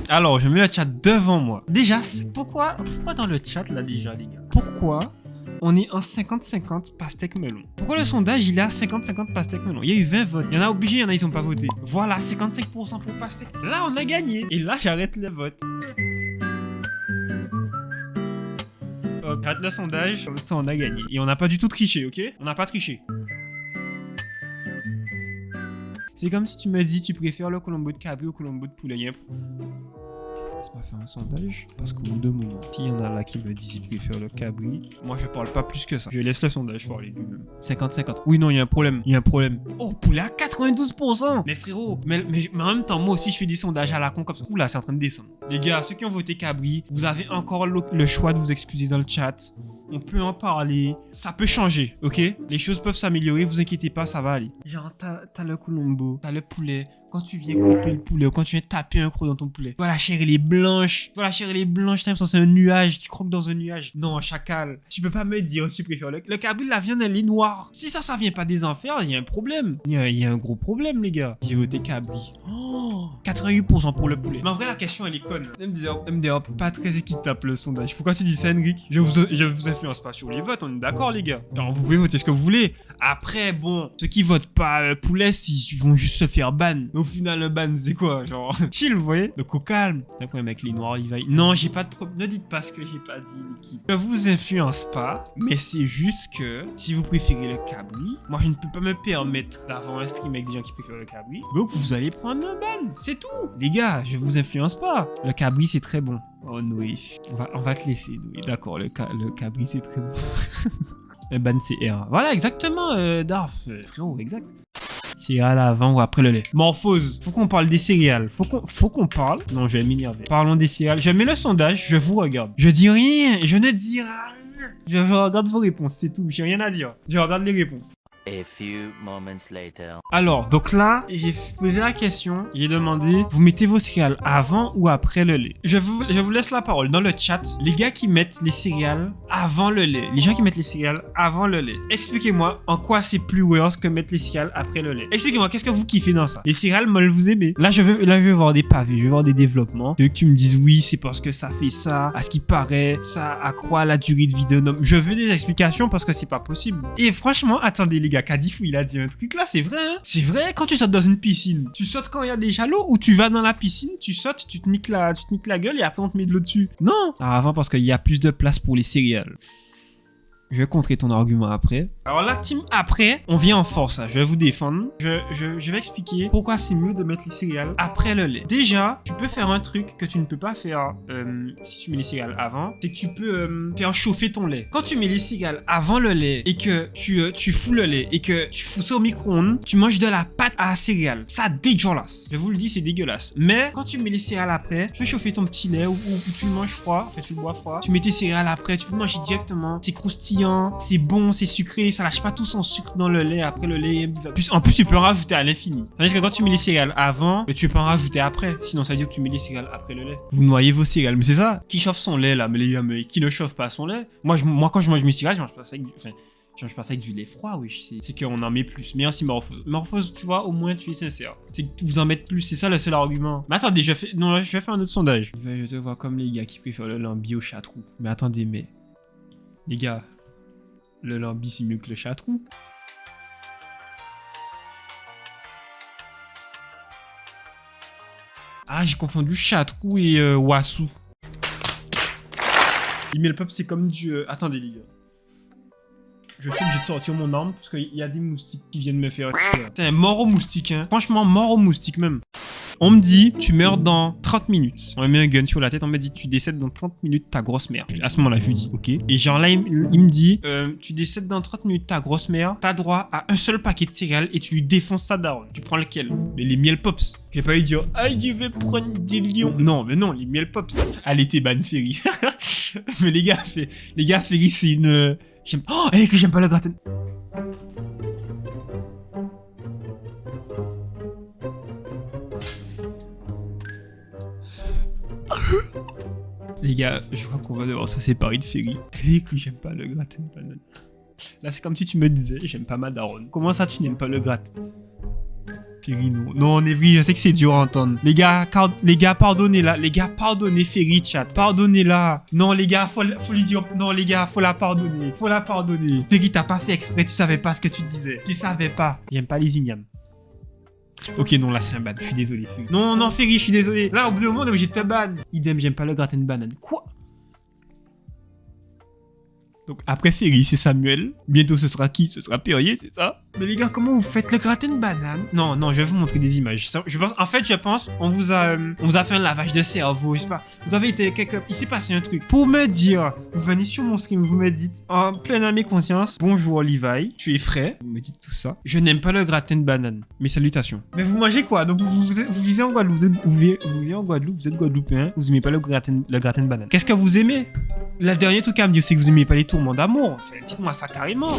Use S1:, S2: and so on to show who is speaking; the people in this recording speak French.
S1: Alors, je mets le chat devant moi. Déjà, pourquoi dans le chat, là, déjà, les gars? Pourquoi on est en 50-50 pastèque melon? Pourquoi le sondage, il est à 50-50 pastèque melon? Il y a eu 20 votes. Il y en a obligé, il y en a, ils ont pas voté. Voilà, 55% pour pastèque. Là, on a gagné. Et là, j'arrête le vote. Hop, j'arrête le sondage. Comme ça, on a gagné. Et on n'a pas du tout triché, ok? On n'a pas triché. C'est comme si tu me dis, tu préfères le colombo de cabri ou le colombo de poulet. Laisse-moi faire un sondage. Parce qu'au bout d'un moment, s'il y en a là qui me disent qu'ils préfèrent le cabri, moi je parle pas plus que ça. Je laisse le sondage parler lui-même. 50-50. Oui, non, il y a un problème. Il y a un problème. Oh, poulet à 92%. Mais frérot, mais en même temps, moi aussi je fais des sondages à la con comme ça. Oula, c'est en train de descendre. Les gars, ceux qui ont voté cabri, vous avez encore le choix de vous excuser dans le chat. On peut en parler. Ça peut changer, ok? Les choses peuvent s'améliorer, vous inquiétez pas, ça va aller. Genre, t'as le colombo, t'as le poulet. Quand tu viens couper le poulet ou quand tu viens taper un croc dans ton poulet, voilà, la chair elle est blanche. Voilà, la chair elle est blanche, t'as l'impression que c'est un nuage. Tu croques dans un nuage. Non, chacal. Tu peux pas me dire tu préfères le cabri, la viande elle est noire. Si ça vient pas des enfers, il y a un problème. Il y a un gros problème, les gars. J'ai voté cabri. Oh, 88% pour le poulet. Mais en vrai, la question elle est conne. MDR, pas très équitable le sondage. Pourquoi tu dis ça, Henrik? Je vous influence pas sur les votes, on est d'accord, les gars. Alors, vous pouvez voter ce que vous voulez. Après, bon, ceux qui votent pas poulet, ils vont juste se faire ban. Au final, un ban, c'est quoi? Genre, chill, vous voyez? Donc, au calme. Un problème avec les noirs, il va. Non, j'ai pas de problème. Ne dites pas ce que j'ai pas dit, l'équipe. Je vous influence pas, mais c'est juste que si vous préférez le cabri, moi, je ne peux pas me permettre d'avoir un stream avec des gens qui préfèrent le cabri. Donc, vous allez prendre un ban. C'est tout. Les gars, je vous influence pas. Le cabri, c'est très bon. Oh, oui. On va te laisser, oui. D'accord, le cabri, c'est très bon. Le ban, c'est R. Voilà, exactement, Darf. Frérot, exact. Céréales avant ou après le lait. Morphose. Faut qu'on parle des céréales. Faut qu'on parle. Non, je vais m'énerver. Parlons des céréales. Je mets le sondage, je vous regarde. Je dis rien. Je ne dis rien. Je regarde vos réponses, c'est tout. J'ai rien à dire. Je regarde les réponses.
S2: A few moments later.
S1: Alors, donc là, j'ai posé la question, j'ai demandé, vous mettez vos céréales avant ou après le lait? Je vous laisse la parole dans le chat. Les gars qui mettent les céréales avant le lait, les gens qui mettent les céréales avant le lait, expliquez-moi en quoi c'est plus worse que mettre les céréales après le lait. Expliquez-moi, qu'est-ce que vous kiffez dans ça? Les céréales, moi, vous aimez? Là, je vais voir des pavés, je vais voir des développements. Je veux que tu me dises oui, c'est parce que ça fait ça, à ce qui paraît, ça accroît la durée de vie d'un homme. Je veux des explications parce que c'est pas possible. Et franchement, attendez les gars, Kadifou, il a dit un truc là, c'est vrai, hein? C'est vrai, quand tu sautes dans une piscine, tu sautes quand il y a déjà l'eau ou tu vas dans la piscine, tu sautes, tu te niques la gueule et après on te met de l'eau dessus? Non! Alors avant, parce qu'il y a plus de place pour les céréales. Je vais contrer ton argument après. Alors la team après, on vient en force, là. Je vais vous défendre. Je vais expliquer pourquoi c'est mieux de mettre les céréales après le lait. Déjà, tu peux faire un truc que tu ne peux pas faire si tu mets les céréales avant. C'est que tu peux faire chauffer ton lait. Quand tu mets les céréales avant le lait et que tu fous le lait et que tu fous ça au micro-ondes, tu manges de la pâte à céréales. Ça dégueulasse. Je vous le dis, c'est dégueulasse. Mais quand tu mets les céréales après, tu fais chauffer ton petit lait ou tu le manges froid. En fait, tu le bois froid. Tu mets tes céréales après, tu peux manger directement. C'est croustillant. C'est bon, c'est sucré, ça lâche pas tout son sucre dans le lait, après le lait. En plus, tu peux en rajouter à l'infini. C'est-à-dire que quand tu mets les céréales avant, tu peux en rajouter après. Sinon, ça veut dire que tu mets les céréales après le lait. Vous noyez vos céréales, mais c'est ça. Qui chauffe son lait là? Mais les gars, mais qui ne chauffe pas son lait? Moi, quand je mange mes céréales, je mange pas ça avec du lait froid, oui. C'est qu'on en met plus. Mais ainsi, Morphose, tu vois, au moins tu es sincère. C'est que vous en mettez plus, c'est ça le seul argument. Mais attendez, je vais faire un autre sondage. Je te vois comme les gars qui préfèrent le lambi au chatrou. Mais attendez, mais les gars, le lambi c'est mieux que le chatrou. Ah, j'ai confondu chatrou et wassou. Email pop c'est comme du... Attendez les gars. Je suis obligé de sortir mon arme parce qu'il y a des moustiques qui viennent me faire... Putain, mort aux moustiques, hein. Franchement, mort aux moustiques même. On me dit, tu meurs dans 30 minutes. On me met un gun sur la tête, on me dit, tu décèdes dans 30 minutes, ta grosse mère. À ce moment-là, je lui dis, ok. Et genre là, il me dit, tu décèdes dans 30 minutes, ta grosse mère, t'as droit à un seul paquet de céréales et tu lui défonces sa daronne. Tu prends lequel? Mais les miel pops. J'ai pas eu dire, ah, je vais prendre des lions. Non, mais non, les miel pops. Allez, t'es ban, Ferry. Mais les gars, Ferry, c'est une... Oh, elle est que j'aime pas le gratin. Les gars, je crois qu'on va devoir se séparer de Ferry. Elle est que j'aime pas le gratin de banane. Là, c'est comme si tu me disais, j'aime pas ma daronne. Comment ça, tu n'aimes pas le gratin? Ferry, non. Non, Evry, je sais que c'est dur à entendre. Les gars, pardonnez là. Les gars, pardonnez Ferry, chat. Pardonnez-la. Non, les gars, faut lui dire. Non, les gars, faut la pardonner. Faut la pardonner. Ferry, t'as pas fait exprès. Tu savais pas ce que tu disais. Tu savais pas. J'aime pas les ignames. Ok, non, là, c'est un ban. Je suis désolé, Ferry. Non, non, Ferry, je suis désolé. Là, au bout d'un moment, on est obligé de te ban. Idem, j'aime pas le gratin de banane. Quoi? Donc après Ferry, c'est Samuel. Bientôt ce sera qui? Ce sera Perrier, c'est ça? Mais les gars, comment vous faites le gratin de banane? Non, non, je vais vous montrer des images. Je pense, on vous a fait un lavage de cerveau, je sais pas. Vous avez été il s'est passé un truc. Pour me dire, vous venez sur mon stream, vous me dites, en pleine âme et conscience, bonjour Levi, tu es frais. Vous me dites tout ça. Je n'aime pas le gratin de banane. Mes salutations. Mais vous mangez quoi? Donc vous vivez en Guadeloupe, vous vivez en Guadeloupe, vous êtes Guadeloupéen, vous aimez pas le gratin de banane. Qu'est-ce que vous aimez? Le dernier truc à me dire, c'est que vous aimez pas les tourments d'amour. Dites-moi ça carrément.